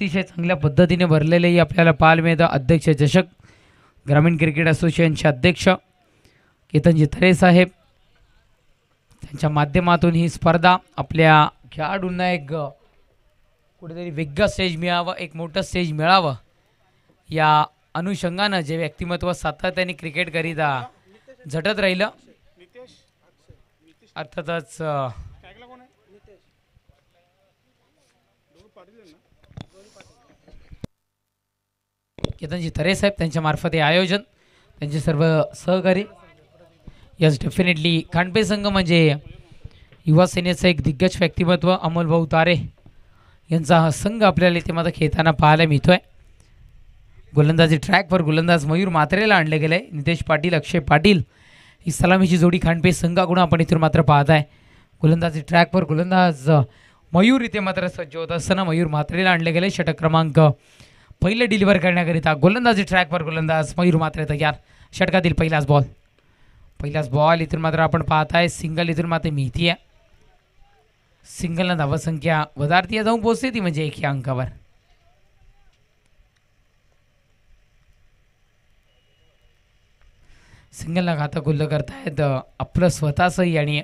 अतिशय चांगल्या पद्धतीने भरलेलेही आपल्याला पाहायला मिळतं. अध्यक्ष चषक ग्रामीण क्रिकेट असोसिएशनचे अध्यक्ष केतनजी थरे साहेब त्यांच्या माध्यमातून ही स्पर्धा आपल्या खेळाडूंना एक कुठेतरी वेगळा स्टेज मिळावं, एक मोठं स्टेज मिळावं या अनुषंगानं जे व्यक्तिमत्व सातत्याने क्रिकेटकरिता झटत राहिलं. अर्थातच केतनजी थरे साहेब त्यांच्या मार्फत हे आयोजन, त्यांचे सर्व सहकारी. यस डेफिनेटली खांडपे संघ म्हणजे युवा सेनेचं एक दिग्गज व्यक्तिमत्व अमोल भाऊ तारे यांचा हा संघ आपल्याला इथे मात्र खेळताना पाहायला मिळतोय. गोलंदाजी ट्रॅकवर गोलंदाज मयूर मात्रेला आणले गेले. नितेश पाटील, अक्षय पाटील ही सलामीची जोडी खांडपे संघाकडून आपण इथून मात्र पाहताय. गोलंदाजी ट्रॅकवर गोलंदाज मयूर इथे मात्र सज्ज होत असताना मयूर मात्रेला आणले गेले. षटक क्रमांक पहिले डिलिव्हर करण्याकरिता गोलंदाजी ट्रॅकवर गोलंदाज मयूर मात्रे तयार. षटकातील पहिलाच बॉल इथून मात्र आपण पाहताय. सिंगल इथून मात्र मिळती आहे. सिंगलनं धावसंख्या वधारती जाऊन पोहोचते ती म्हणजे 1 या अंकावर. सिंगलनं खातं खुल्लं करतायत आपलं स्वतःचंही आणि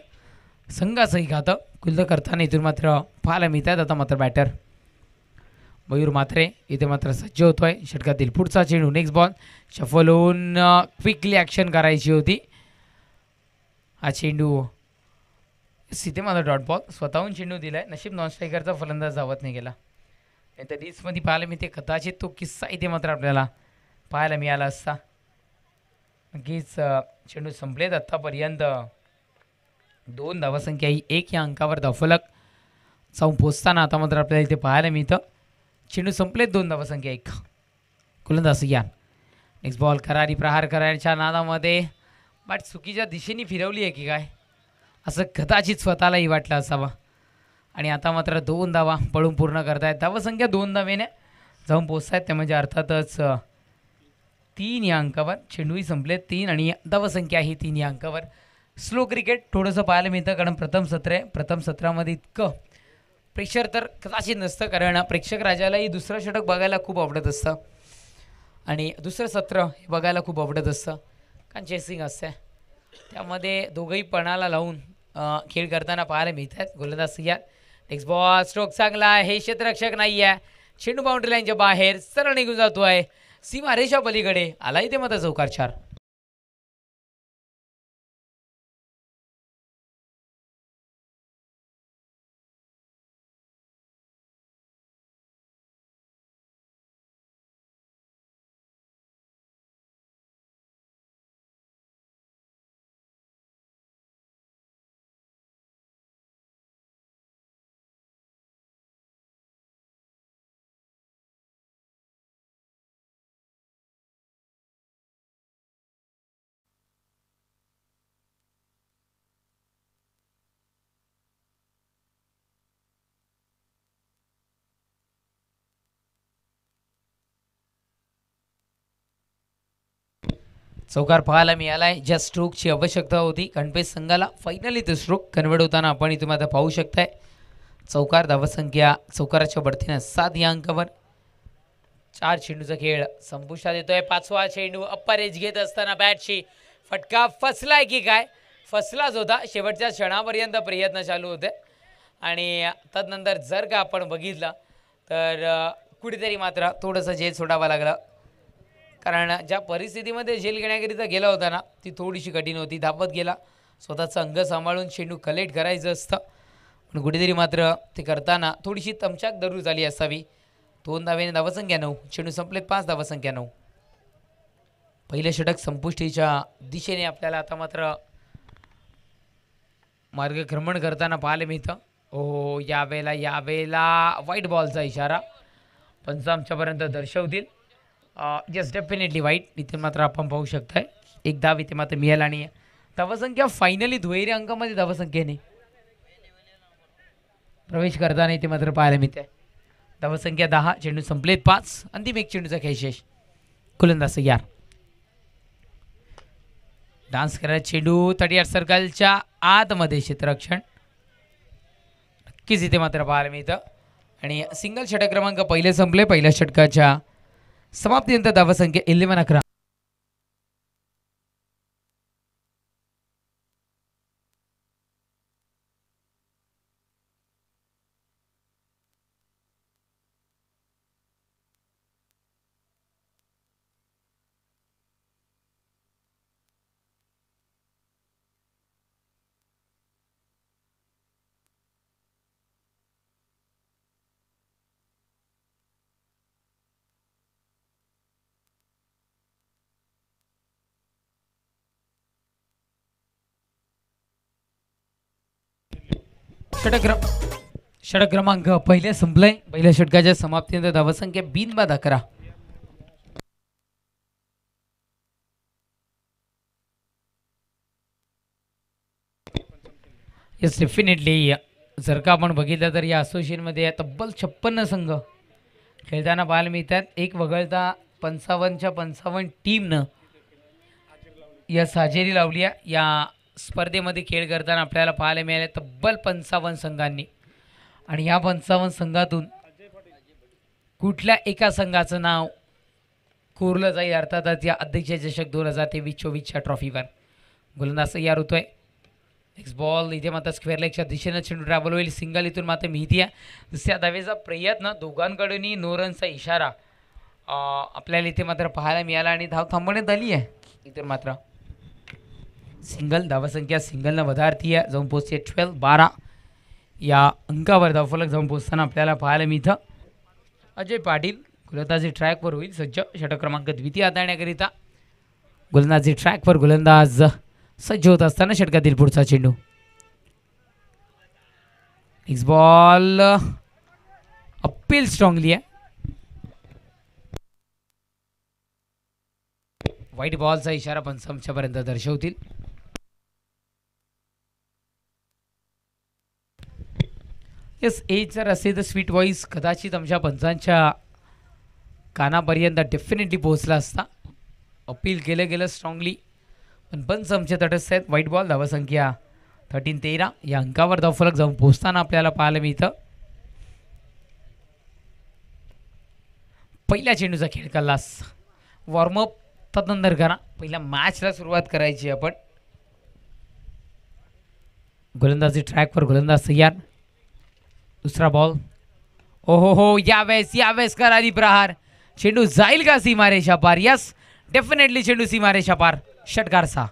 संघाचंही खातं खुल्लं करताना इथून मात्र पाहायला मिळत आहेत. आता मात्र बॅटर मयूर मात्रे इथे मात्र सज्ज होतोय. षटकातील पुढचा चेंडू, नेक्स्ट बॉल शफल होऊन क्विकली ॲक्शन करायची होती. हा चेंडू इथे मात्र डॉट बॉल स्वतःहून चेंडू दिलाय. नशीब नॉन स्ट्रायकरचा फलंदाज धावत नाही गेला. नाही तर रील्समध्ये पाहायला मिळते. कदाचित तो किस्सा इथे मात्र आपल्याला पाहायला मिळाला असता. नक्कीच चेंडू संपलेत आत्तापर्यंत. 2 धावसंख्या ही 1 या अंकावर धावफलक जाऊन पोचताना आता मात्र आपल्याला इथे पाहायला मिळतं. चेंडू संपलेत, 2 धावसंख्या 1. गोलंदाज या नेक्स्ट बॉल करारी प्रहार करायच्या नादामध्ये बट चुकीच्या दिशेने फिरवली आहे की काय असं कदाचित स्वतःलाही वाटलं असावं. आणि आता मात्र 2 धावा पळून पूर्ण करतायत. धावसंख्या 2 धावेने जाऊन पोचतायत. त्या म्हणजे अर्थातच 3 या अंकावर. चेंडूही संपलेत 3 आणि धावसंख्या ही 3 या अंकावर. स्लो क्रिकेट थोडंसं पाहायला मिळतं कारण प्रथम सत्र आहे. प्रथम सत्रामध्ये इतकं प्रेशर तर कदाचित नसतं कारण प्रेक्षक राजालाही दुसरं षटक बघायला खूप आवडत असतं आणि दुसरं सत्र हे बघायला खूप आवडत असतं कारण चेसिंग असते. त्यामध्ये दोघंही पणाला लावून खेळ करताना पाहायला मिळतात. गोलंदाज या नेक्स्ट बॉल स्ट्रोक चांगला आहे. हे क्षेत्ररक्षक नाही आहे. चेंडू बाउंड्री लाईनच्या बाहेर सरळ निघून जातो आहे. सीमा रेषा पलीकडे आला इथे मात्र चौकार 4. चौकार पाहायला मिळालाय. ज्या स्ट्रोकची आवश्यकता होती खांडपे संघाला फायनली तो स्ट्रोक कन्वर्ट होताना आपण इथे आता पाहू शकताय. चौकार धावसंख्या चौकाराच्या बढतीनं 7 या अंकावर. 4 चेंडूचा खेळ संपुष्टात येतोय. 5वा चेंडू अप्पर एज घेत असताना बॅटशी फटका फसलाय की काय फसलाच होता. शेवटच्या क्षणापर्यंत प्रयत्न चालू होते आणि तदनंतर जर का आपण बघितलं तर कुठेतरी मात्र थोडंसं झेल सोडावं लागलं कारण ज्या परिस्थितीमध्ये झेल घेण्याकरिता गेला होता ना ती थोडीशी कठीण होती. धावत गेला, स्वतःचं अंग सांभाळून चेंडू कलेक्ट करायचं असतं पण कुठेतरी मात्र ते करताना थोडीशी तमचाक जरूर झाली असावी. 2 धावेने धावसंख्या 9. चेंडू संपलेत 5 धावसंख्या 9. पहिले षटक संपुष्टीच्या दिशेने आपल्याला आता मात्र मार्गक्रमण करताना पाहायला मिळतं. हो यावेळेला व्हाईट बॉलचा इशारा पंच आमच्यापर्यंत दर्शवतील. यस डेफिनेटली वाईट. इथे मात्र आपण पाहू शकताय 1 धाव इथे मात्र मिळाला आणि धावसंख्या फायनली दुहेरी अंकामध्ये धावसंख्येने प्रवेश करताना इथे मात्र पाहायला मिळते. धावसंख्या 10. चेंडू संपलेत 5. अंतिम 1 चेंडूचा खेळ शेष. गोलंदाज यार डान्स करत चेंडू 38 सर्कलच्या आतमध्ये क्षेत्ररक्षण नक्कीच इथे मात्र पाहायला मिळतं. आणि सिंगल षटक क्रमांक पहिले संपले. पहिल्या षटकाच्या समाप्तीनंतर धावसंख्या 11-11. षटक क्रमांक पहिले संपलंय. पहिल्या षटकाच्या समाप्तीनंतर धावसंख्या 20-11. येस डेफिनेटली जर का आपण बघितलं तर या असोसिएशनमध्ये तब्बल 56 संघ खेळताना पाहायला मिळतात. एक वगळता 55च्या 55 टीमनं यस हजेरी लावली आहे. या स्पर्धेमध्ये खेळ करताना आपल्याला पाहायला मिळाले तब्बल 55 संघांनी. आणि या 55 संघातून कुठल्या एका संघाचं नाव कोरलं जाईल अर्थातच या अध्यक्ष चषक 2023-24च्या ट्रॉफीवर. गोलंदाज तयार होतोय. नेक्स्ट बॉल इथे मात्र स्क्वेअर लेगच्या दिशेनं चेंडू ट्रॅव्हल होईल. सिंगल इथून मात्र मिळती आहे. दुसऱ्या धावेचा प्रयत्न दोघांकडूनही नो रनचा इशारा आपल्याला इथे मात्र पाहायला मिळाला आणि धाव थांबवण्यात आली आहे. इथून मात्र सिंगल धावसंख्या सिंगलनं વધારती आहे. जाऊन पोहोचते 12-12 या अंकावर धावफलक जाऊन पोहोचताना आपल्याला पाहायला मिळतं. अजय पाटील गोलंदाजी ट्रॅकवर होईल सज्ज. षटक क्रमांक द्वितीय हाताळण्याकरिता गोलंदाजी ट्रॅकवर गोलंदाज सज्ज होत असताना षटकातील पुढचा चेंडू. नेक्स्ट बॉल अपील स्ट्रॉंगली आहे. व्हाईट बॉलचा इशारा पंचांच्या पर्यंत दर्शवतील. येस एज जर असेल तर स्वीट व्हॉइस कदाचित आमच्या पंचांच्या कानापर्यंत डेफिनेटली पोहोचला असता. अपील केलं गेलं स्ट्रॉंगली पण पंच आमच्या तटस्थ आहेत. व्हाईट बॉल धावसंख्या 13-13 या अंकावर धावफलक जाऊन पोहोचताना आपल्याला पाहायला मिळतं. पहिल्या चेंडूचा खेळ कल्लास. वॉर्मअप तदनंतर करा. पहिल्या मॅचला सुरुवात करायची आपण. गोलंदाजी ट्रॅकवर गोलंदाज तयार. दुसरा बॉल. ओहो हो यावेळेस करारी प्रहार. चेंडू जाईल का सीमारेषा पार? यस डेफिनेटली चेंडू सीमारेषा पार. षटकार 6.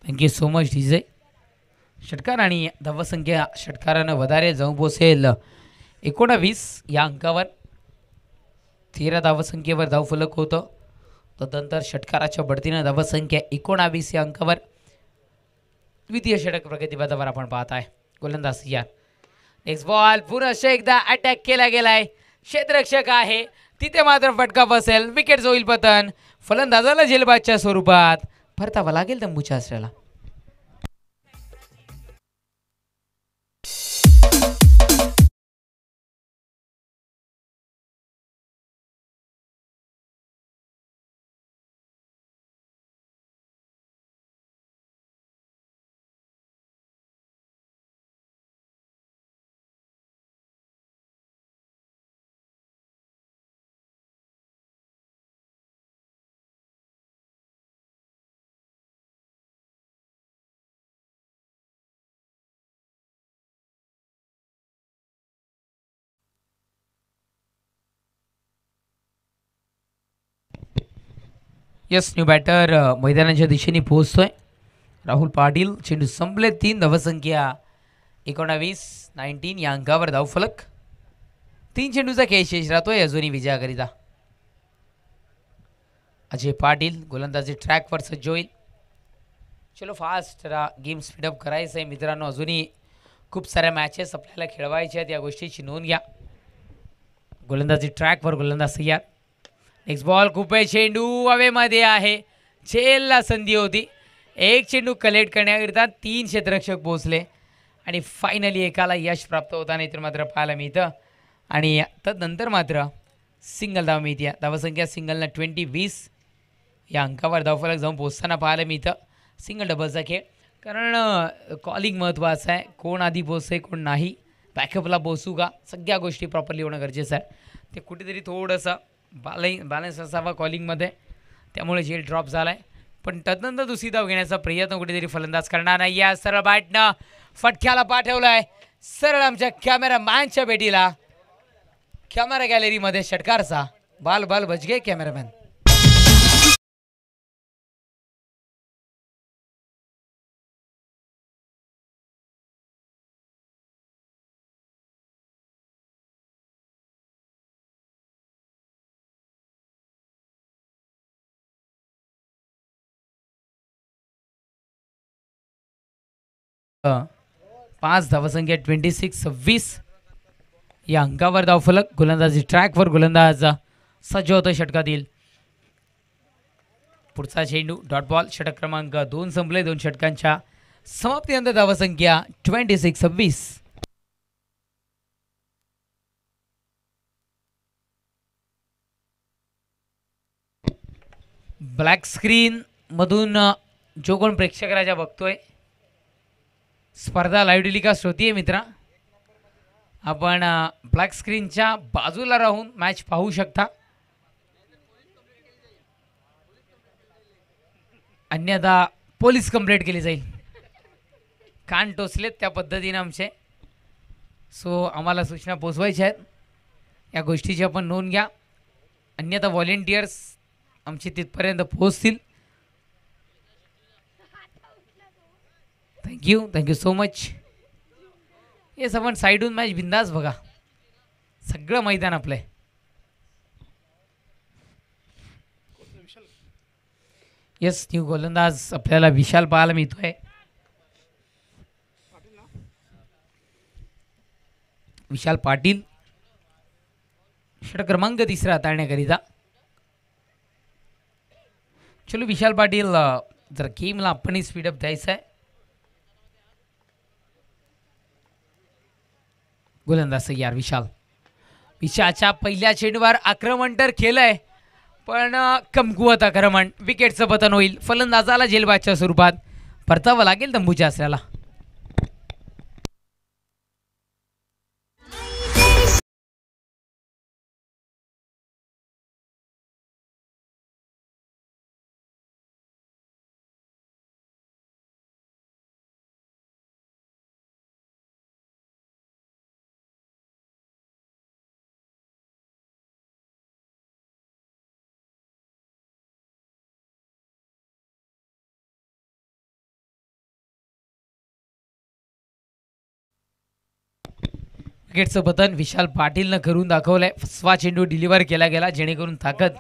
Thank you so much DJ. षटकार आणि धावसंख्या षटकारानं વધારે जाऊन पोहोचेल 19 या अंकावर. 13 धावसंख्येवर धावफलक होतं. तदनंतर षटकाराच्या बढतीनं धावसंख्या 19 या अंकावर. द्वितीय षटक प्रगतीपथावर आपण पाहत आहे. गोलंदाज या. नेक्स्ट बॉल पुनश्च एकदा अटॅक केला गेलाय. क्षेत्ररक्षक आहे तिथे मात्र फटका बसेल. विकेट होईल पतन. फलंदाजाला झेलबादच्या स्वरूपात परतावा लागेल तंबूच्या आश्रयाला. यस न्यू बॅटर मैदानाच्या दिशेने पोहोचतोय. राहुल पाटील. चेंडू संपले. 3 धावसंख्या 19 या अंकावर धावफलक. 3 चेंडूचा खेळ शेष राहतोय अजूनही विजयाकरिता. अजय पाटील गोलंदाजी ट्रॅकवर सज्ज होईल. चलो फास्ट जरा गेम स्पीडअप करायचं आहे मित्रांनो. अजूनही खूप साऱ्या मॅचेस आपल्याला खेळवायच्या आहेत. या गोष्टीची नोंद घ्या. गोलंदाजी ट्रॅकवर गोलंदाज तयार. नेक्स्ट बॉल खूप आहे. चेंडू हवेमध्ये आहे. झेलला संधी होती. एक चेंडू कलेक्ट करण्याकरिता 3 क्षेत्ररक्षक पोहोचले आणि फायनली एकाला यश प्राप्त होताना इतर मात्र पाहायला मिळतं. आणि तदनंतर मात्र सिंगल धाव मिळते. धावसंख्या सिंगलला 20-20 या अंकावर धावफलक जाऊन पोहोचताना पाहायला मिळतं. सिंगल डबलचा खेळ, कारण कॉलिंग महत्त्वाचं आहे. कोण आधी पोहोचते कोण नाही, बॅकअपला पोहोचू का, सगळ्या गोष्टी प्रॉपरली होणं गरजेचं आहे. ते कुठेतरी थोडंसं बॅलन्स असावा कॉलिंगमध्ये, त्यामुळे झेल ड्रॉप झाला आहे. पण तदनंतर दुसरी धाव घेण्याचा प्रयत्न कुठेतरी फलंदाज करणार नाही. या सरळ बॅटनं फटक्याला पाठवलं आहे सरळ आमच्या कॅमेरामॅनच्या भेटीला. कॅमेरा गॅलरीमध्ये षटकारचा बाल बाल बच गे कॅमेरामॅन. अ, 5 धावसंख्या 26-26 या अंकावर धावफलक. गोलंदाजी ट्रॅकवर गोलंदाज सज्ज होतो षटकातील. पुढचा चेंडू डॉट बॉल. षटक क्रमांक 2 संपले. 2 षटकांच्या समाप्तीनंतर धावसंख्या 26-26. ब्लॅक स्क्रीन मधून जो कोण प्रेक्षक राजा बघतोय, स्पर्धा लाईव्ह टेलिकास्ट होतीये मित्रा. आपण ब्लॅक स्क्रीनच्या बाजूला राहून मॅच पाहू शकता. अन्यथा पोलीस कंप्लेंट केली जाईल. कान टोचलेत त्या पद्धतीने आमचे. सो आम्हाला सूचना पोचवायच्या आहेत, या गोष्टीची आपण नोंद घ्या. अन्यथा व्हॉलेंटियर्स आमची तिथपर्यंत पोहोचतील. Thank you so much. येस, आपण साईडून मॅच बिंदास बघा. सगळं मैदान आपलं आहे. येस, न्यू गोलंदाज आपल्याला विशाल पाहायला मिळतोय. विशाल पाटील षटक क्रमांक 3 हाताळण्याकरिता. चलो विशाल पाटील, जर गेमला आपणही स्पीडअप द्यायचं आहे. गोलंदाज यार विशालच्या पहिल्या चेंडूवर आक्रमण तर केलंय, पण कमकुवत आक्रमण. विकेटचं पतन होईल. फलंदाजाला झेलबादच्या स्वरूपात परतावं लागेल तंबूच्या आसऱ्याला. विकेटचं पतन विशाल पाटीलनं करून दाखवलंय. फसवा चेंडू डिलिव्हर केला गेला, जेणेकरून ताकद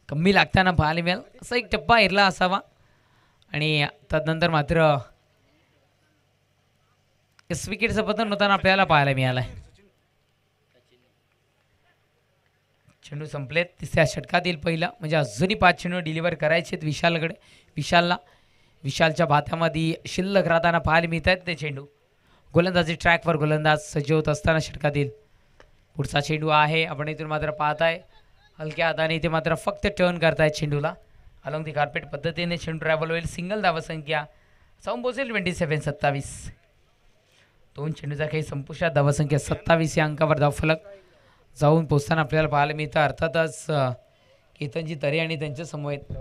कमी लागताना पाहायला मिळेल. असा एक टप्पा एरला असावा. आणि तदनंतर मात्र विकेटचं पतन होताना आपल्याला पाहायला मिळालंय. चेंडू संपलेत. तिसऱ्या षटकातील पहिला, म्हणजे अजूनही 5 चेंडू डिलिव्हर करायचे आहेत विशालच्या भात्यामध्ये शिल्लक राहताना पाहायला मिळत आहेत ते चेंडू. गोलंदाजी ट्रॅकवर गोलंदाज सज्ज होत असताना षटकातील पुढचा चेंडू आहे. आपण इथून मात्र पाहताय हलक्या हाताने इथे मात्र फक्त टर्न करतायत चेंडूला. अलॉंग दी कार्पेट पद्धतीने चेंडू ट्रॅव्हल होईल. सिंगल धावसंख्या जाऊन पोहोचेल 27-27. 2 चेंडूचा काही संपुष्टात. धावसंख्या 27 या अंकावर धावफलक जाऊन पोचताना आपल्याला पाहायला मिळतं. अर्थातच केतनजी तरे आणि त्यांच्या समवेत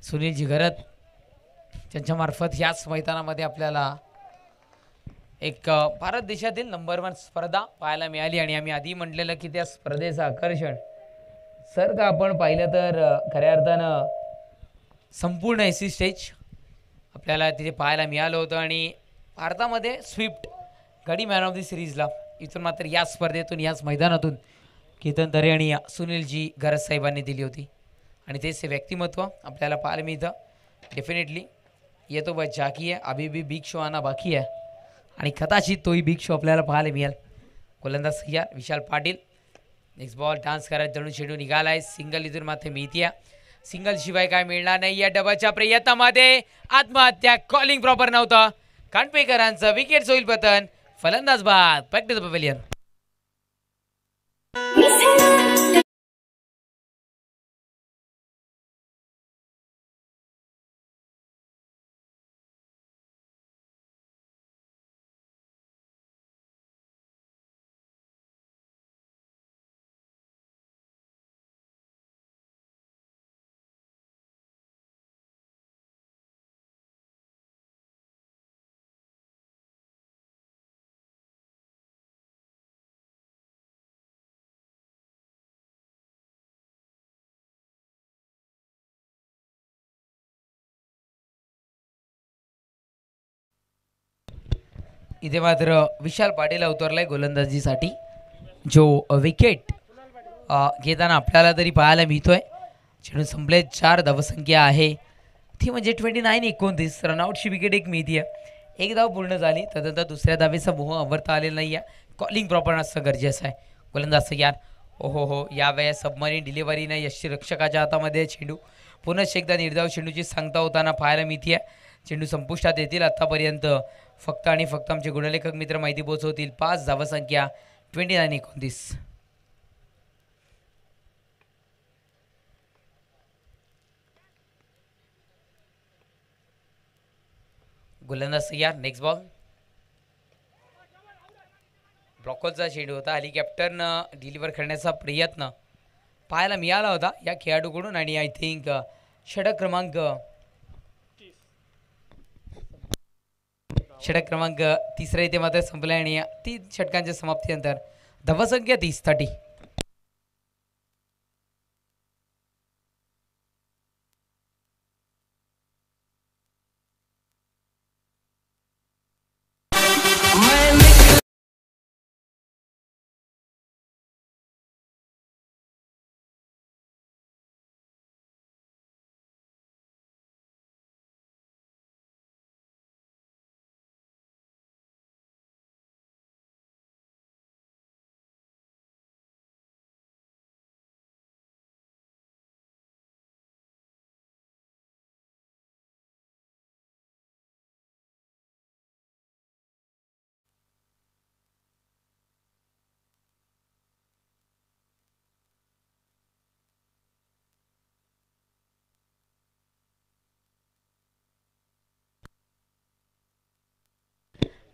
सुनीलजी घरत, त्यांच्यामार्फत याच मैदानामध्ये आपल्याला एक भारत देशातील नंबर 1 स्पर्धा पाहायला मिळाली. आणि आम्ही आधी म्हटलेलं की त्या स्पर्धेचं आकर्षण सर का आपण पाहिलं तर खऱ्या अर्थानं संपूर्ण एसी स्टेज आपल्याला तिथे पाहायला मिळालं होतं. आणि भारतामध्ये स्विफ्ट गाडी मॅन ऑफ द सिरीजला इथून मात्र या स्पर्धेतून याच मैदानातून केतन दरे आणि सुनीलजी घरत साहेबांनी दिली होती. आणि तेच हे व्यक्तिमत्व आपल्याला पाहायला मिळतं. डेफिनेटली ये तो बस जाकी आहे, अभी भी बिग शो आना बाकी आहे. आणि कदाचित तोही बिग शो आपल्याला पाहायला मिळेल. गोलंदाज सय्यार Vishal Patil. Next ball dance करायला जणू चेंडू निघालाय. सिंगल इथून मात्र मिळतीया. सिंगल शिवाय काय मिळणार नाही या डबाच्या प्रयत्नामध्ये. आत्महत्या. कॉलिंग प्रॉपर नव्हतं. कानपेकरांचं विकेट होईल पतन. फलंदाज बाद. Back to the pavilion. इथे मात्र विशाल पाटील अवतरलाय गोलंदाजीसाठी. जो विकेट घेताना आपल्याला तरी पाहायला मिळतोय. चेंडू संपले. 4 धावसंख्या आहे ती म्हणजे 29-29. रनआउटची विकेट एक मिळतीये. एक धाव पूर्ण झाली तदनंतर दुसऱ्या धावेचा मोह आवरता आलेला नाही आहे. कॉलिंग प्रॉपर असणं गरजेचं आहे. गोलंदाज तयार. हो यावेळेस सबमरीन डिलिव्हरीनं यष्टीरक्षकाच्या हातामध्ये चेंडू. पुन्हा एकदा निर्धाव चेंडूची सांगता होताना पाहायला मिळतीये. चेंडू संपुष्टात येतील. आत्तापर्यंत फक्त आणि फक्त आमचे गुणलेखक मित्र माहिती पोहोचवतील. 5 धावसंख्या 29-29. गोलंदाज तयार. Next ball. ब्रॉकोलचा चेंडू होता. हेलिकॉप्टरनं डिलिव्हर करण्याचा प्रयत्न पाहायला मिळाला होता या खेळाडूकडून आणि आय थिंक षटक क्रमांक 3 इथे मात्र संपला आणि 3 षटकांच्या समाप्तीनंतर धावसंख्या 30.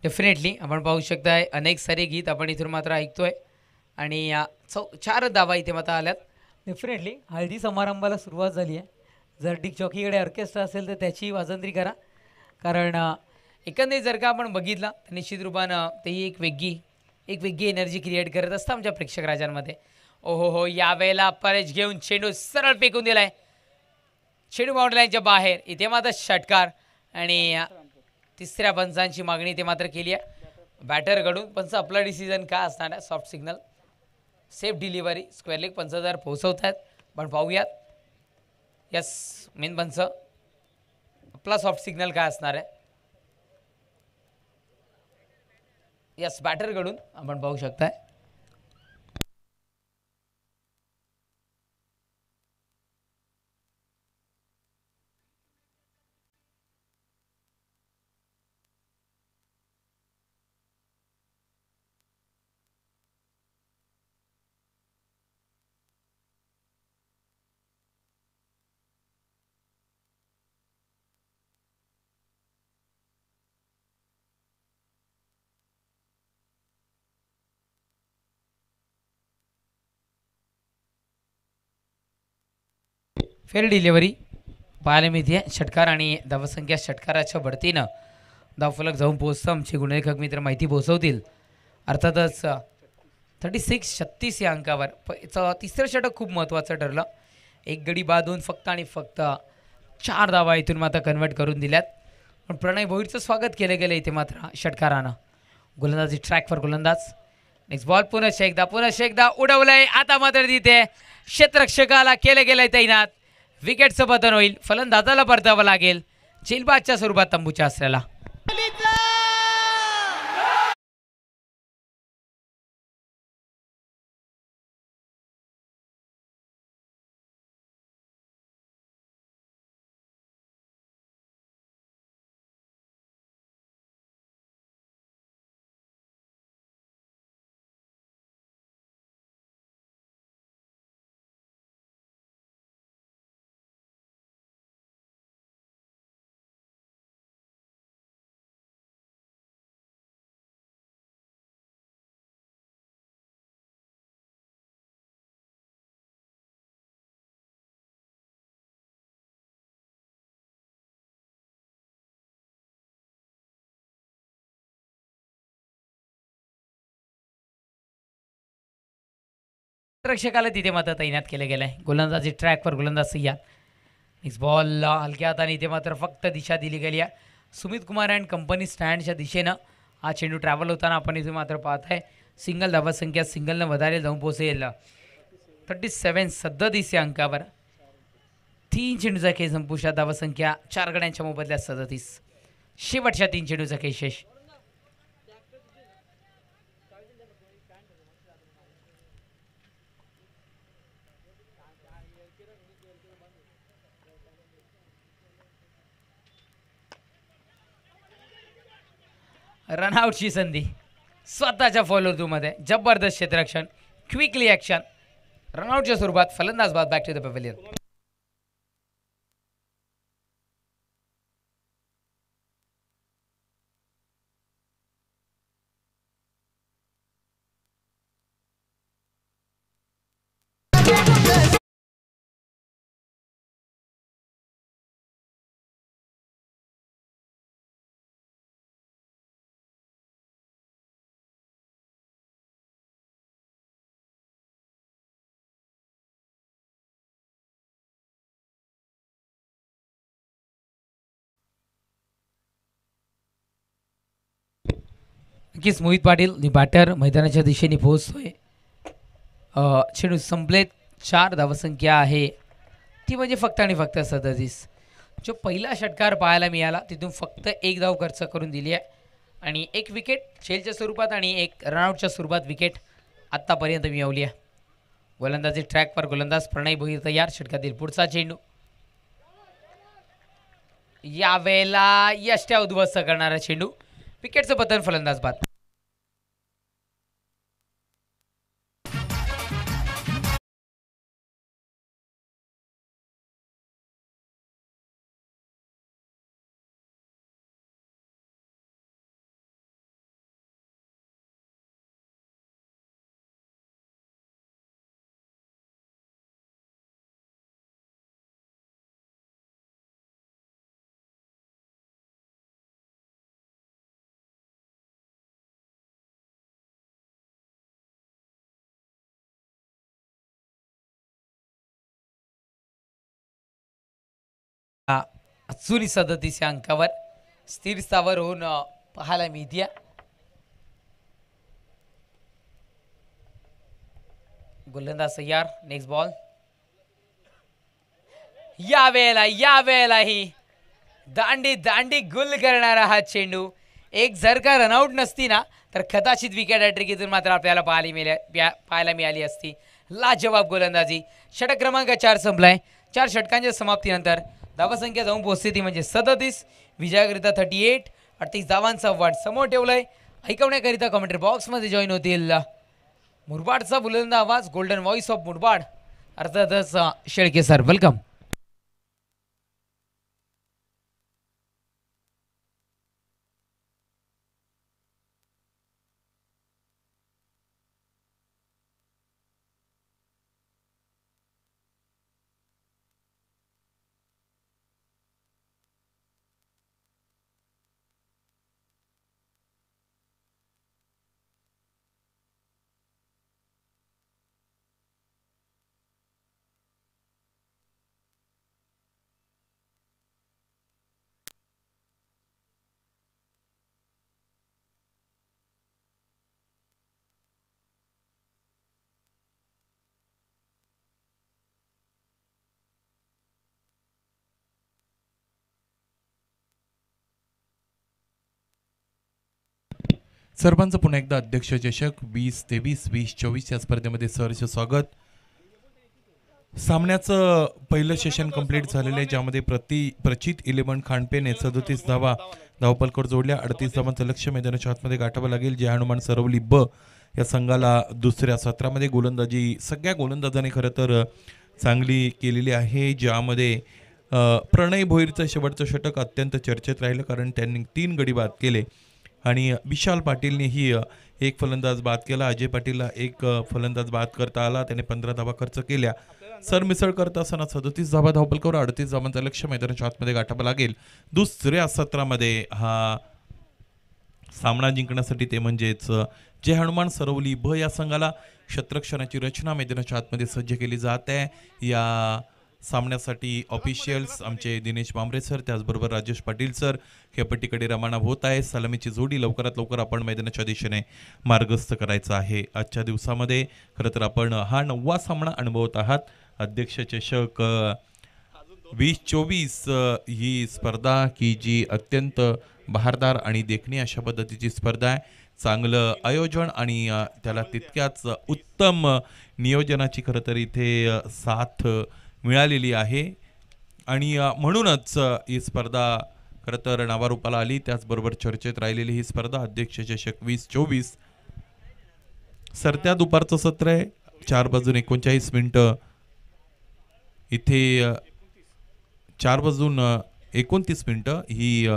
डेफिनेटली आपण पाहू शकताय अनेक सारे गीत आपण इथून मात्र ऐकतोय आणि 4 धावा इथे मात्र आल्यात. डेफिनेटली हळदी समारंभाला सुरुवात झाली आहे. जर डिक जॉकीकडे ऑर्केस्ट्रा असेल तर त्याची वाजंत्री करा. कारण एकंदरीत जर का आपण बघितलं तर निश्चित रूपानं तेही एक वेगळी एनर्जी क्रिएट करत असतं आमच्या प्रेक्षक राजांमध्ये. हो यावेळेला परेश घेऊन चेंडू सरळ फेकून दिलाय. चेंडू बाउंड्रीलाईनच्या बाहेर. इथे मात्र षटकार आणि 3ऱ्या पंचांची मागणी ते मात्र केली आहे बॅटरकडून. पंच आपला डिसिजन काय असणार आहे. Soft signal safe delivery square leg पंच जर पोहोचवत आहेत. पण पाहूयात. यस मेन पंच आपला सॉफ्ट सिग्नल काय असणार आहे. यस बॅटरकडून आपण पाहू शकताय. फेर डिलिव्हरी पाहायला मिळते. षटकार आणि धावसंख्या षटकाराच्या बढतीनं धावफलक जाऊन पोहोचतं. आमचे गुणलेखक मित्र माहिती पोहोचवतील. अर्थातच 36-36 या अंकावर 3रं षटक खूप महत्त्वाचं ठरलं. एक गडी बांधून फक्त आणि फक्त 4 धावा इथून मात्र कन्वर्ट करून दिल्यात. पण प्रणय भोईरचं स्वागत केलं गेलं इथे मात्र षटकारानं. गोलंदाजी ट्रॅकवर गोलंदाज. नेक्स्ट बॉल पुन्हा एकदा उडवलंय. आता मात्र तिथे क्षेत्ररक्षकाला केलं गेलंय तैनात. विकेटचं पतन होईल. फलंदाजाला परतावं लागेल झेलबादच्या स्वरूपात तंबूच्या आसऱ्याला. षटरक्षकाला तिथे मात्र तैनात केलं गेलं आहे. गोलंदाजी ट्रॅकवर गोलंदाज सय्याद. नेक्स्ट बॉल हलक्या हाताने इथे मात्र फक्त दिशा दिली गेली आहे. सुमित कुमार अँड कंपनी स्टँडच्या दिशेनं हा चेंडू ट्रॅव्हल होताना आपण इथे मात्र पाहत आहे. सिंगल धावसंख्या सिंगलनं વધારે जाऊन पोहोचेल 37 37 या अंकावर. 3 चेंडूचा खेळ संपुष्टात. धावसंख्या 4 गड्यांच्या मोबदल्यात 37. शेवटच्या 3 चेंडूचा खेळ शेष. रनआउटची संधी स्वतःच्या फॉलोथ्रूमध्ये जबरदस्त क्षेत्ररक्षण क्विकली ॲक्शन. रनआउटच्या स्वरूपात फलंदाज बाद बॅक टू द पॅव्हिलियन. नक्कीच मोहित पाटील बॅटर मैदानाच्या दिशेने पोहोचतोय. चेंडू संपलेत. 4 धावसंख्या आहे ती म्हणजे फक्त आणि फक्त 37. जो पहिला षटकार पाहायला मिळाला तिथून फक्त 1 धाव खर्च करून दिली आहे आणि 1 विकेट झेलच्या स्वरूपात आणि 1 रनआउटच्या स्वरूपात विकेट आत्तापर्यंत मिळवली आहे. गोलंदाजी ट्रॅकवर गोलंदाज प्रणय भोईर तयार. षटकातील पुढचा चेंडू यावेळेला यष्ट्या उद्ध्वस्त करणारा चेंडू. विकेटचं पतन. फलंदाज बाद. अजूनही 37 या अंकावर स्थिर स्थावर होऊन पाहायला मिळते. गोलंदाज तयार. नेक्स्ट बॉल यावेळेलाही दांडी दांडी गुल करणारा हा चेंडू. एक जर का रनआउट नसती ना तर कदाचित विकेट हॅट्रिक इथून मात्र आपल्याला पाहायला मिळाली असती. लाजवाब गोलंदाजी. षटक क्रमांक 4 संपलाय. 4 षटकांच्या समाप्तीनंतर धावसंख्या जाऊन पोहोचते ती म्हणजे 37. विजयाकरिता 38. 38 धावांचा वाट समोर ठेवलाय. ऐकवण्याकरिता कमेंट्री बॉक्समध्ये जॉईन होतील मुरबाडचा बुलंद आवाज, गोल्डन व्हॉइस ऑफ मुरबाड, अर्थातच शेळके सर. वेलकम. सर्वांचं पुन्हा एकदा अध्यक्ष चषक 2023 2024 या स्पर्धेमध्ये सहर्ष स्वागत. सामन्याचं पहिलं सेशन कंप्लीट झालेलं आहे, ज्यामध्ये प्रचित 11 खांडपेने 37 धावा धावपलकर जोडल्या. 38 धावांचं लक्ष्य मैदानाच्या आतमध्ये गाठावं लागेल. जय हनुमान सरवली ब या संघाला दुसऱ्या सत्रामध्ये गोलंदाजी सगळ्या गोलंदाजांनी खरं तर चांगली केलेली आहे, ज्यामध्ये प्रणय भोईरचं शेवटचं षटक अत्यंत चर्चेत राहिलं, कारण त्यांनी 3 गडी बाद केले आणि विशाल पाटीलनेही 1 फलंदाज बाद केला. अजय पाटीलला 1 फलंदाज बाद करता आला, त्याने 15 धावा खर्च केल्या. सरमिसळ करत असताना 37 धावा धावपलकर 38 धावांचं लक्ष्य मैदानाच्या आतमध्ये गाठावं लागेल दुसऱ्या सत्रामध्ये. हा सामना जिंकण्यासाठी ते म्हणजेच जय हनुमान सरवली ब या संघाला क्षेत्ररक्षणाची रचना मैदानाच्या आतमध्ये सज्ज केली जात आहे। या सामन्यासाठी ऑफिशियल्स आमचे दिनेश बांबरे सर, त्याचबरोबर राजेश पाटील सर हे पट्टीकडे रवाना होत आहे। सलामीची जोडी लवकरात लवकर आपण मैदानाच्या दिशेने मार्गस्थ करायचं आहे। आजच्या दिवसामध्ये खरं तर आपण हा 9वा सामना अनुभवत आहात। अध्यक्ष चषक 2024 ही स्पर्धा की जी अत्यंत बहारदार आणि देखणी अशा पद्धतीची स्पर्धा आहे। चांगलं आयोजन आणि त्याला तितक्याच उत्तम नियोजनाची खरं तर इथे साथ मिळालेली आहे आणि म्हणूनच ही स्पर्धा खरं तर नावारूपाला आली। त्याचबरोबर चर्चेत राहिलेली ही स्पर्धा अध्यक्ष चषक 2024 सरत्या दुपारचं सत्र आहे। 4:39 इथे 4:29 ही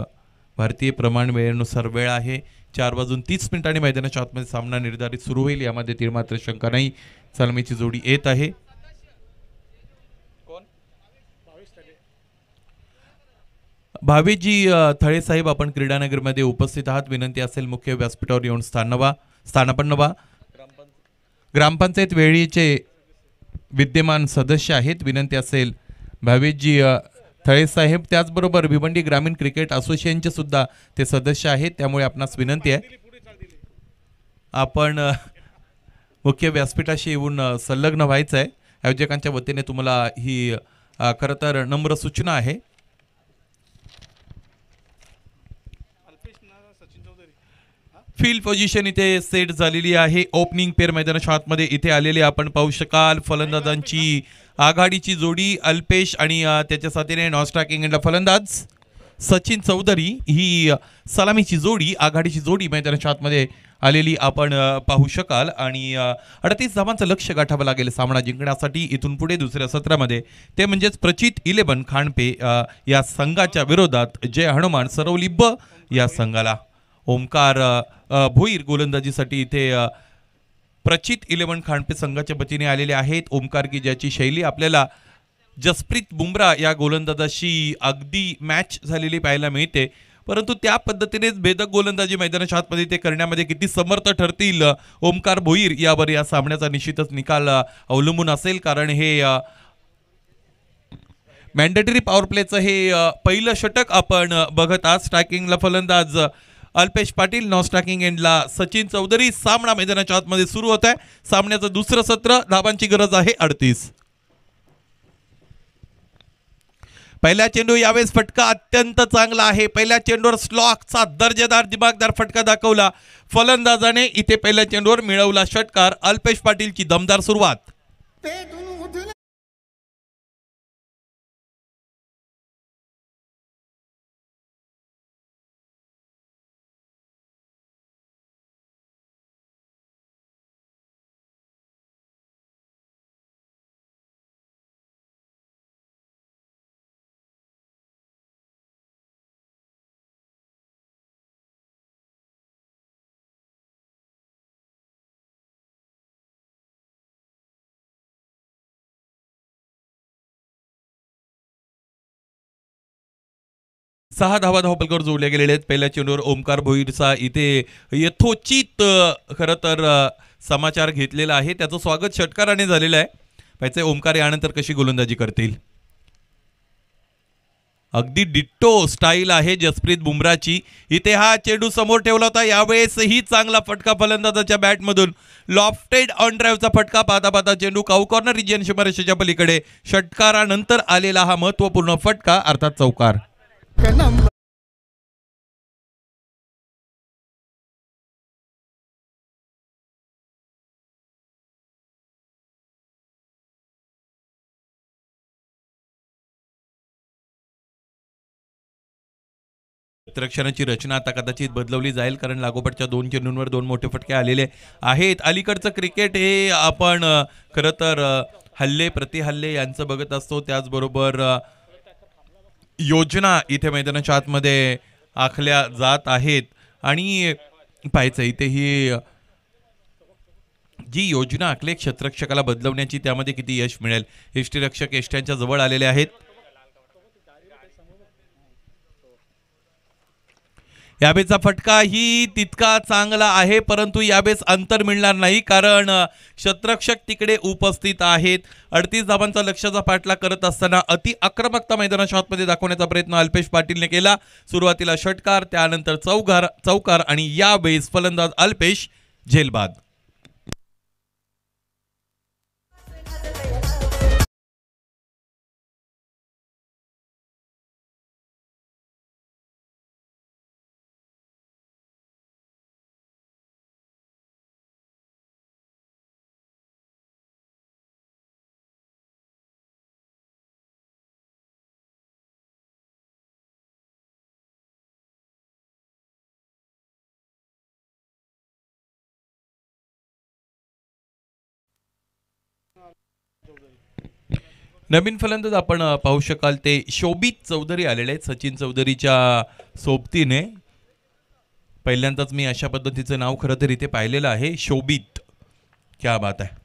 भारतीय प्रमाण वेळेनुसार वेळ आहे। 4:30 मैदानाच्या आतमध्ये सामना निर्धारित सुरू होईल, यामध्ये तीळ मात्र शंका नाही। सलामीची जोडी येत आहे। भावेजी थळे साहेब आपण क्रीडानगरमध्ये उपस्थित आहात, विनंती असेल मुख्य व्यासपीठावर येऊन स्थानापन्न व्हा। ग्रामपंचायत वेळीचे विद्यमान सदस्य आहेत, विनंती असेल भावेजी थळे साहेब, त्याचबरोबर भिवंडी ग्रामीण क्रिकेट असोसिएशनचे सुद्धा ते सदस्य आहेत, त्यामुळे आपणास विनंती आहे आपण मुख्य व्यासपीठाशी येऊन संलग्न व्हायचं आहे। आयोजकांच्या वतीने तुम्हाला ही खरं तर नम्र सूचना आहे। फील्ड पोझिशन इथे सेट झालेली आहे। ओपनिंग पेअर मैदानाच्या आतमध्ये इथे आलेले आपण पाहू शकाल। फलंदाजांची आघाडीची जोडी अल्पेश आणि त्याच्या साथीने नॉनस्ट्रायकिंग एंडला फलंदाज सचिन चौधरी ही सलामीची जोडी आघाडीची जोडी मैदानाच्या आतमध्ये आलेली आपण पाहू शकाल आणि 38 धावांचं लक्ष्य गाठावं लागेल सामना जिंकण्यासाठी इथून पुढे दुसऱ्या सत्रामध्ये, ते म्हणजेच प्रचित 11 खांडपे या संघाच्या विरोधात जय हनुमान सरवली ब या संघाला। ओमकार भोईर गोलंदाजीसाठी इथे प्रचित 11 खांडपे संघाच्या वतीने आलेले आहेत। ओमकार की ज्याची शैली आपल्याला जसप्रीत बुमराह या गोलंदाजाशी अगदी मॅच झालेली पाहायला मिळते, परंतु त्या पद्धतीनेच भेदक गोलंदाजी मैदानाच्या आतमध्ये ते करण्यामध्ये किती समर्थ ठरतील ओमकार भोईर यावर या सामन्याचा निश्चितच निकाल अवलंबून असेल, कारण हे मॅन्डेटरी पॉवर प्लेचं हे पहिलं षटक आपण बघत आहात। स्ट्रायकिंगला फलंदाज अल्पेश पाटील, नॉन स्ट्रायकिंग एंडला सचिन चौधरी। सामना मैदानाच्या आतमध्ये सुरू होत आहे। सामन्याचं दुसरं सत्र, धावांची गरज आहे 38। पहिला चेंडू यावेळेस फटका अत्यंत चांगला आहे। पहिल्या चेंडूवर स्लॉकचा दर्जेदार दिमागदार फटका दाखवला फलंदाजाने। इथे पहिल्या चेंडूवर मिळवला षटकार। अल्पेश पाटीलची दमदार सुरुवात। सहा धावा धावपलकावर जोडल्या गेलेल्या आहेत। पहिल्या चेंडूवर ओमकार भोईरचा इथे यथोचित खरं तर समाचार घेतलेला आहे, त्याचं स्वागत षटकाराने झालेलं आहे। पाहिजे ओमकार यानंतर कशी गोलंदाजी करतील। अगदी डिट्टो स्टाईल आहे जसप्रीत बुमराहची। इथे हा चेंडू समोर ठेवला होता, यावेळेसही चांगला फटका फलंदाजाच्या बॅटमधून लॉफ्टेड ऑन ड्राईव्हचा फटका। पाहता पाहता चेंडू काऊ कॉर्नर रिजन सीमारेषेच्या पलीकडे षटकारानंतर आलेला हा महत्त्वपूर्ण फटका अर्थात चौकार। क्षेत्ररक्षणाची रचना आता कदाचित बदलवली जाईल, कारण लागोपाठच्या 2 चेंडूंवर 2 मोठे फटके आलेले आहेत। अलीकडचं क्रिकेट हे आपण खरं तर हल्ले प्रतिहल्ले यांचं बघत असतो, त्याचबरोबर योजना इथे मैदानाच्या आतमध्ये आखल्या जात आहेत आणि पाहायचं इथे ही जी योजना आखली क्षेत्ररक्षकाला बदलवण्याची, त्यामध्ये किती यश मिळेल। यष्टीरक्षक यष्ट्यांच्या जवळ आलेले आहेत। यावेळेचा फटका ही तितका चांगला आहे, परंतु यावेळेस अंतर मिळणार नाही कारण क्षेत्ररक्षक तिकडे उपस्थित आहेत. 38 धावांचा लक्ष्याचा पाठलाग करत असताना अति आक्रमकता मैदानाच्या आतमध्ये दाखवण्याचा प्रयत्न अल्पेश पाटीलने केला. सुरुवातीला षटकार, त्यानंतर चौकार आणि यावेळेस फलंदाज अल्पेश झेलबाद. नवीन फलंदाज आपण पाहू शकाल ते शोभित चौधरी आलेले आहेत सचिन चौधरीच्या सोबतीने. पहिल्यांदाच मी अशा पद्धतीचं नाव खरं तर इथे पाहिलेलं आहे, शोभित. क्या बात आहे.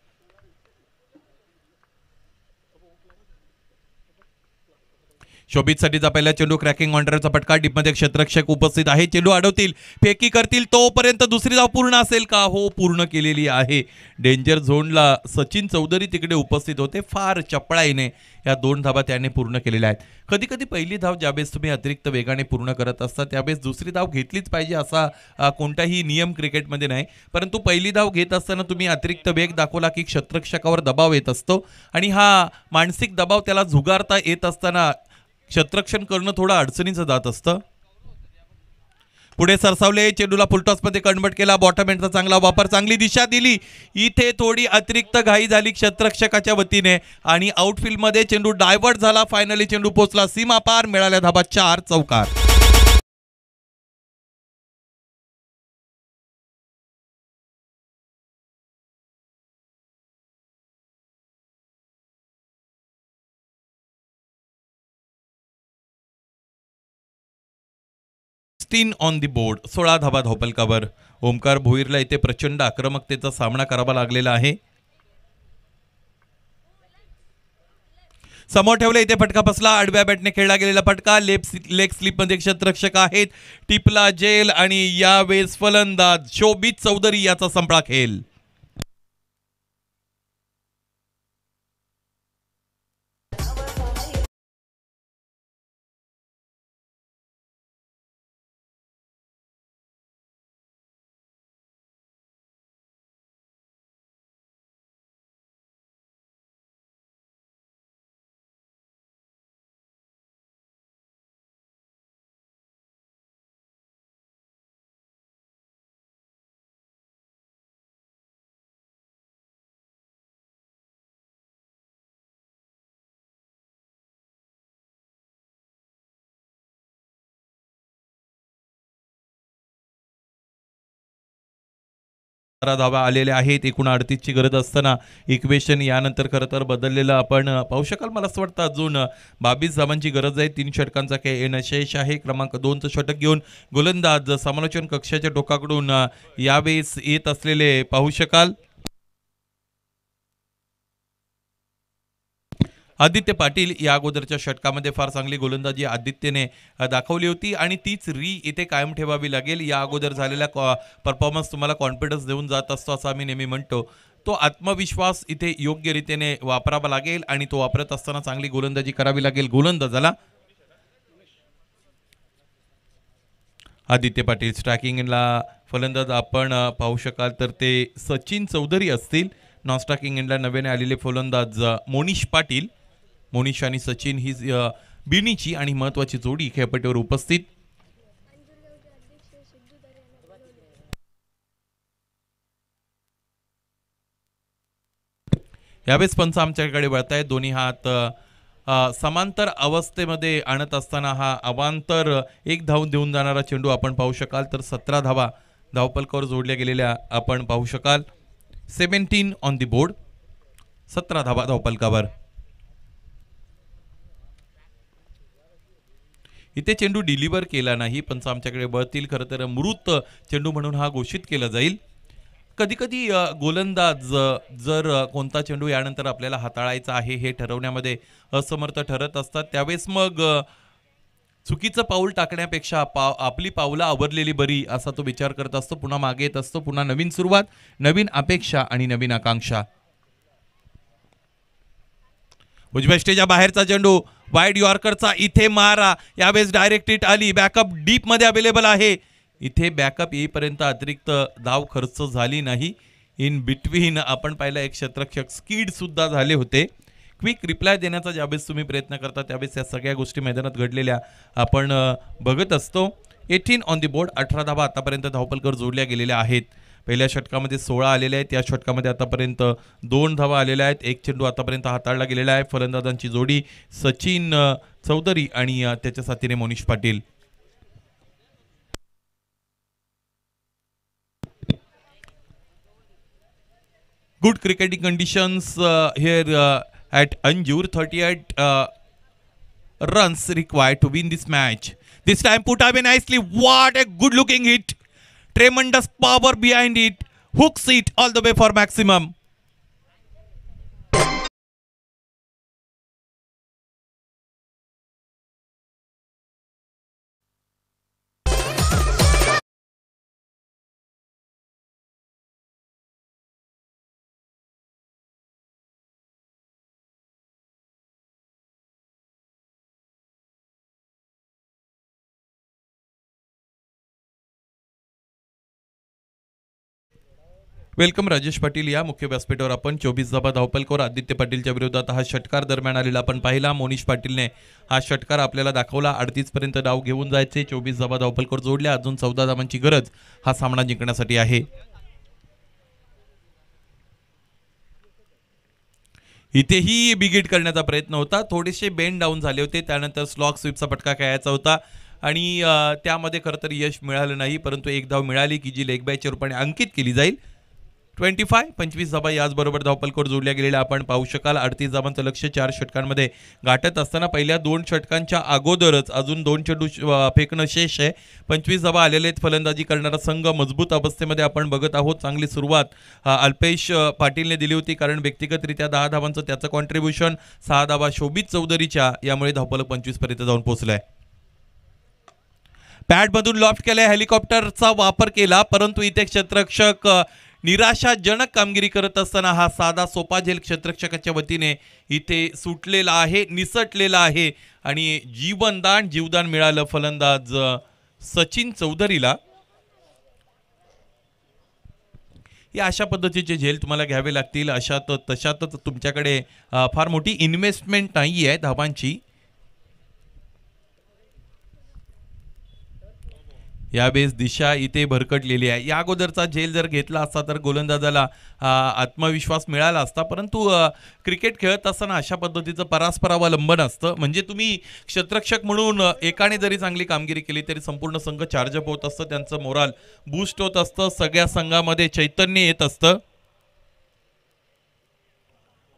शोभित साठीचा पहिला चेंडू क्रॅकिंग ऑर्डरचा फटका, डीपमध्ये क्षेत्ररक्षक उपस्थित आहे, चेंडू अडवतील, फेकी करतील, तोपर्यंत दुसरी धाव पूर्ण असेल का? हो, पूर्ण केलेली आहे. डेंजर झोनला सचिन चौधरी तिकडे उपस्थित होते, फार चपळाईने या 2 धावा त्याने पूर्ण केलेल्या आहेत. कधी कधी पहिली धाव ज्यावेळेस तुम्ही अतिरिक्त वेगाने पूर्ण करत असता त्यावेळेस दुसरी धाव घेतलीच पाहिजे असा कोणताही नियम क्रिकेटमध्ये नाही, परंतु पहिली धाव घेत असताना तुम्ही अतिरिक्त वेग दाखवला की क्षेत्ररक्षकावर दबाव येत असतो आणि हा मानसिक दबाव त्याला झुगारता येत असताना क्षेत्ररक्षण करणं थोडं अडचणीचं जात असतं. पुढे सरसावले, चेंडूला फुलटॉसमध्ये कन्वर्ट केला, बॉटम एंडचा चांगला वापर, चांगली दिशा दिली. इथे थोडी अतिरिक्त घाई झाली क्षेत्ररक्षकाच्या वतीने आणि आउटफील्डमध्ये चेंडू डायव्हर्ट झाला. फायनली चेंडू पोहोचला सीमा पार, मिळाल्या धाबा 4, चौकार. ऑन दी बोर्ड, 16 धाबा धावपलकावर. ओमकार भोईरला इथे प्रचंड आक्रमकतेचा सामना करावा लागलेला आहे. समोर ठेवले, इथे फटका बसला, आडव्या बॅटने खेळला गेलेला फटका, लेग स्लिप मध्ये क्षेत्ररक्षक आहेत, टिपला जेल आणि यावेळेस फलंदाज शोभित चौधरी याचा संपळा खेळ. धावा आलेल्या आहेत. एकूण 38 ची गरज असताना इक्वेशन यानंतर खरं तर बदललेलं आपण पाहू शकाल. मला असं वाटतं अजून 22 धावांची गरज आहे. 3 षटकांचा काही येणं शेष आहे. क्रमांक 2चं षटक घेऊन गोलंदाज समालोचन कक्षाच्या टोकाकडून यावेळेस येत असलेले पाहू शकाल. आदित्य पाटील या अगोदरच्या षटकामध्ये फार चांगली गोलंदाजी आदित्यने दाखवली होती आणि तीच इथे कायम ठेवावी लागेल. या अगोदर झालेला परफॉर्मन्स तुम्हाला कॉन्फिडन्स देऊन जात असतो असं आम्ही नेहमी म्हणतो. तो आत्मविश्वास इथे योग्य रीतीने वापरावा लागेल आणि तो वापरत असताना चांगली गोलंदाजी करावी लागेल गोलंदाजाला. आदित्य पाटील स्ट्रायकिंगला फलंदाज आपण पाहू शकाल तर ते सचिन चौधरी असतील. नॉन स्ट्रायकिंग एंडला नव्याने आलेले फलंदाज मोनिश पाटील. मोनिश आणि सचिन ही बिनीची आणि महत्वाची जोडी खेळपट्टीवर उपस्थित. यावेळेस पंच आमच्याकडे वळत आहेत. दोन्ही हात समांतर अवस्थेमध्ये आणत असताना हा अवांतर एक धावून देऊन जाणारा चेंडू आपण पाहू शकाल. तर 17 धावा धावपलकावर जोडल्या गेलेल्या आपण पाहू शकाल. 17 ऑन दी बोर्ड, 17 धावा धावपलकावर. इथे चेंडू डिलिव्हर केला नाही. पंच आमच्याकडे वळतील. खरं तर मृत चेंडू म्हणून हा घोषित केला जाईल. कधी कधी गोलंदाज जर कोणता चेंडू यानंतर आपल्याला हाताळायचा आहे हे ठरवण्यामध्ये असमर्थ ठरत असतात. त्यावेळेस मग चुकीचं पाऊल टाकण्यापेक्षा आपली पावलं आवरलेली बरी असा तो विचार करत असतो. पुन्हा मागे येत असतो. पुन्हा नवीन सुरुवात, नवीन अपेक्षा आणि नवीन आकांक्षा. उजव्या स्टेजच्या बाहेरचा चेंडू वाईड यॉर्करचा इथे मारा. यावेळेस डायरेक्ट हिट आली. बॅकअप डीप मध्ये अवेलेबल आहे. इथे बॅकअप येईपर्यंत अतिरिक्त धाव खर्च झाली नाही. इन बिटवीन आपण पाहिलं एक क्षेत्ररक्षक स्कीड सुद्धा झाले होते. क्विक रिप्लाय देण्याचा ज्यावेळेस तुम्ही प्रयत्न करता त्यावेळेस या सगळ्या गोष्टी मैदानात घडलेल्या आपण बघत असतो. 18 ऑन द बोर्ड. 18 धावा आतापर्यंत धावपलकर जोडल्या गेलेल्या आहेत. पहिल्या षटकामध्ये 16 आलेले आहेत. या षटकामध्ये आतापर्यंत 2 धावा आलेल्या आहेत. एक चेंडू आतापर्यंत हाताळला गेलेला आहे. फलंदाजांची जोडी सचिन चौधरी आणि त्याच्या साथीने Monish Patil. Good cricketing conditions here at Anjur. 38 runs required to win this match. This time put away nicely. What a good looking hit. Tremendous power behind it. Hooks it all the way for maximum. Welcome Rajesh Patil. या मुख्य व्यासपीठावर आपण 24 धावा धावपलकर आदित्य पाटीलच्या विरोधात हा षटकार दरम्यान आलेला आपण पाहिला. मोनिश पाटीलने हा षटकार आपल्याला दाखवला. 38 पर्यंत डाव घेऊन जायचे. 24 धावा धावपलकर जोडल्या. अजून 14 धावांची गरज हा सामना जिंकण्यासाठी आहे. इथेही बिगिट करण्याचा प्रयत्न होता. थोडेसे बेंड डाऊन झाले होते. त्यानंतर स्लॉक स्वीपचा फटका खेळायचा होता आणि त्यामध्ये खरं तर यश मिळालं नाही. परंतु एक धाव मिळाली की जी लेग बायच्या रूपाने अंकित केली जाईल. 25 धावा याचबरोबर धावपलकर जोडल्या गेलेल्या आपण पाहू शकाल. 38 धावांचं लक्ष 4 षटकांमध्ये गाठत असताना पहिल्या 2 षटकांच्या अगोदरच अजून 2 चेंडू फेकणं शेष आहे. 25 धावा आलेले आहेत. फलंदाजी करणारा संघ मजबूत अवस्थेमध्ये आपण बघत आहोत. चांगली सुरुवात अल्पेश पाटीलने दिली होती कारण व्यक्तिगतरित्या 10 धावांचं त्याचं कॉन्ट्रीब्युशन. 6 धावा शोभित चौधरीच्या. यामुळे धावपलक 25 पर्यंत जाऊन पोहोचलाय. पॅडमधून लॉफ्ट केलाय. हेलिकॉप्टरचा वापर केला परंतु इथे क्षेत्ररक्षक निराशाजनक कामगिरी करत असताना हा साधा सोपा झेल क्षेत्ररक्षकाच्या वतीने इथे सुटलेला आहे, निसटलेला आहे आणि जीवदान मिळालं फलंदाज सचिन चौधरीला. या अशा पद्धतीचे झेल तुम्हाला घ्यावे लागतील. तशातच तुमच्याकडे फार मोठी इन्व्हेस्टमेंट नाही आहे धावांची. यावेळेस दिशा इथे भरकटलेली आहे. या अगोदरचा झेल जर घेतला असता तर गोलंदाजाला आत्मविश्वास मिळाला असता. परंतु क्रिकेट खेळत असताना अशा पद्धतीचं परस्परावलंबन असतं. म्हणजे तुम्ही क्षेत्ररक्षक म्हणून एकाने जरी चांगली कामगिरी केली तरी संपूर्ण संघ चार्जअप होत असतं. त्यांचं मोराल बूस्ट होत असतं. सगळ्या संघामध्ये चैतन्य येत असतं.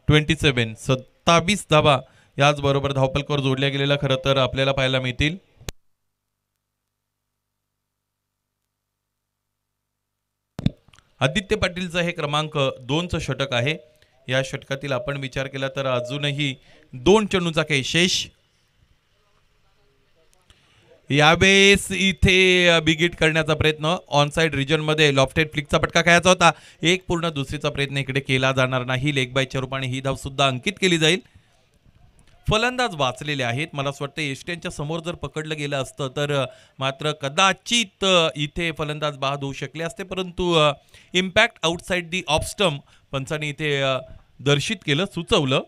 27 धावा याचबरोबर धावपलकर जोडल्या गेलेला खरं तर आपल्याला पाहायला मिळतील. आदित्य पाटीलचं हे क्रमांक 2चं षटक आहे. या षटकातील आपण विचार केला तर अजूनही 2 चेंडूचा काही शेष. यावेळेस इथे बिगिट करण्याचा प्रयत्न ऑनसाइड रिजनमध्ये लॉफ्टेड फ्लिकचा फटका खेळायचा होता. एक पूर्ण दुसरीचा प्रयत्न इकडे केला जाणार नाही. लेग बायच्या रूपाने ही धाव सुद्धा अंकित केली जाईल. फलंदाज वाचलेले आहेत. मला असं वाटतं एस्ट्यांच्या समोर जर पकडलं गेलं असतं तर मात्र कदाचित इथे फलंदाज बाद होऊ शकले असते. परंतु impact outside the off stump Panchane इथे दर्शित केलं, सुचवलं.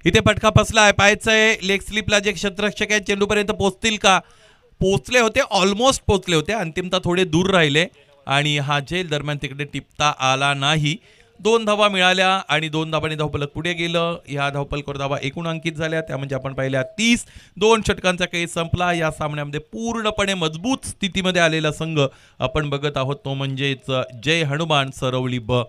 इथे फटका फसला आहे. पाहायचंय लेग स्लिपला जे क्षेत्ररक्षक आहेत चेंडूपर्यंत पोहोचतील का. पोहोचले होते, ऑलमोस्ट पोहोचले होते. अंतिमता थोडे दूर राहिले आणि हा झेल दरम्यान तिकडे टिपता आला नाही. 2 धावा मिळाल्या आणि 2 धावांनी धावपलक पुढे गेलं. या धावपलकर धावा एकूण अंकित झाल्या त्या म्हणजे आपण पाहिल्या 30. 2 षटकांचा खेळ संपला. या सामन्यामध्ये पूर्णपणे मजबूत स्थितीमध्ये आलेला संघ आपण बघत आहोत तो म्हणजेच जय हनुमान सरवली ब.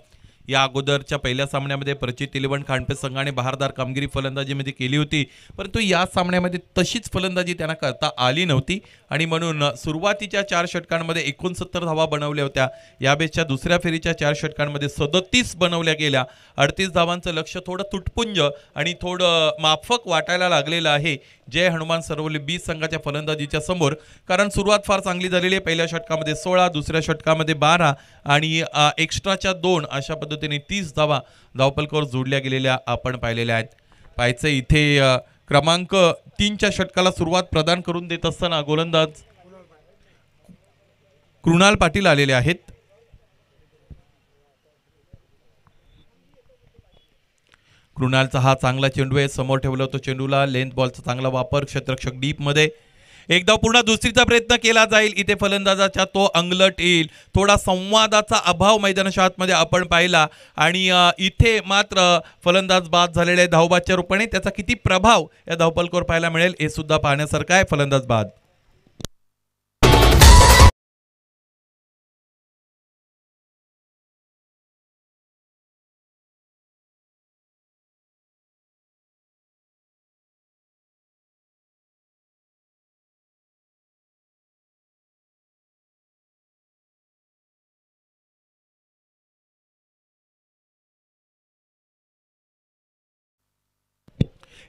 या अगोदरच्या पहिल्या सामन्यामध्ये प्रचित इलेव्हन खांडपे संघाने बहारदार कामगिरी फलंदाजीमध्ये केली होती, परंतु या सामन्यामध्ये तशीच फलंदाजी त्यांना करता आली नव्हती आणि म्हणून सुरुवातीच्या 4 षटकांमध्ये 69 धावा बनवल्या होत्या. या बेसच्या दुसऱ्या फेरीच्या 4 षटकांमध्ये 37 बनवल्या गेल्या. 38 धावांचं लक्ष्य थोडं तुटपुंज आणि थोडं माफक वाटायला लागलेलं आहे जय हनुमान सरवली बी संघाच्या फलंदाजीच्या समोर, कारण सुरुवात फार चांगली झालेली आहे. पहिल्या षटकामध्ये 16, दुसऱ्या षटकामध्ये 12 आणि एक्स्ट्राच्या 2 अशा पद्धतीने 30 धावा धावपलकावर जोडल्या गेलेल्या आपण पाहिलेल्या आहेत. पाहायचं इथे क्रमांक 3च्या षटकाला सुरुवात प्रदान करून देत असताना गोलंदाज कृणाल पाटील आलेले आहेत. कृणालचा हा चांगला चेंडू आहे, समोर ठेवला होतो चेंडूला, लेंथ बॉलचा चांगला वापर, क्षेत्ररक्षक डीप मध्ये. एकदा पुन्हा दुसरीचा प्रयत्न केला जाईल, इथे फलंदाजाचा तो अंगलट येईल. थोडा संवादाचा अभाव मैदानाच्या आतमध्ये आपण पाहिला आणि इथे मात्र फलंदाज बाद झालेले धावबादच्या रूपाने. त्याचा किती प्रभाव या धावपलकावर पाहायला मिळेल हे सुद्धा पाहण्यासारखं आहे. फलंदाज बाद.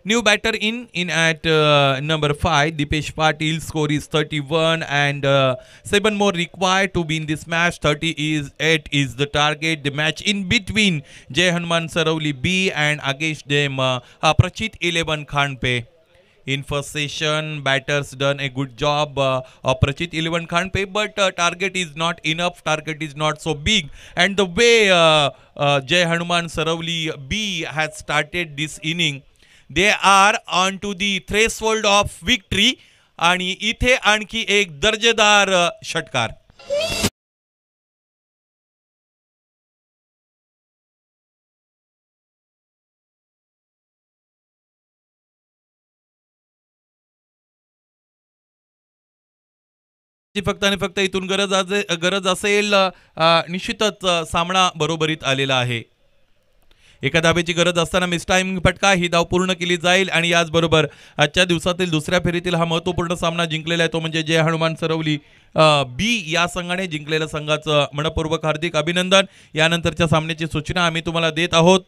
New batter in at number 5, Dipesh Patil. Score is 31 and 7 more required to win this match. 38 is the target. The match in between Jai Hanuman Saravli B and against them Prachit 11 Khanpe. In first session, batters done a good job of Prachit 11 Khanpe, but target is not enough. Target is not so big, and the way Jai Hanuman Saravli B has started this inning, they are on to the threshold of victory. आणि इथे आणखी एक दर्जेदार षटकार. फक्त आणि फक्त इथून गरज असेल निश्चितच सामना बरोबरीत आलेला आहे. एका धावेची गरज असताना मिस टाइमिंग फटका ही धाव पूर्ण केली जाईल आणि याचबरोबर आजच्या दिवसातील दुसऱ्या फेरीतील हा महत्त्वपूर्ण सामना जिंकलेला आहे, तो म्हणजे जय हनुमान सरवली बी या संघाने जिंकलेल्या संघाचं मनपूर्वक हार्दिक अभिनंदन. यानंतरच्या सामन्याची सूचना आम्ही तुम्हाला देत आहोत.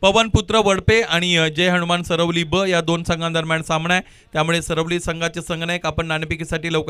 पवनपुत्र वडपे आणि जय हनुमान सरवली ब या 2 संघांदरम्यान सामना आहे, त्यामुळे सरवली संघाचे संघनायक आपण नाणेफेकीसाठी लवकर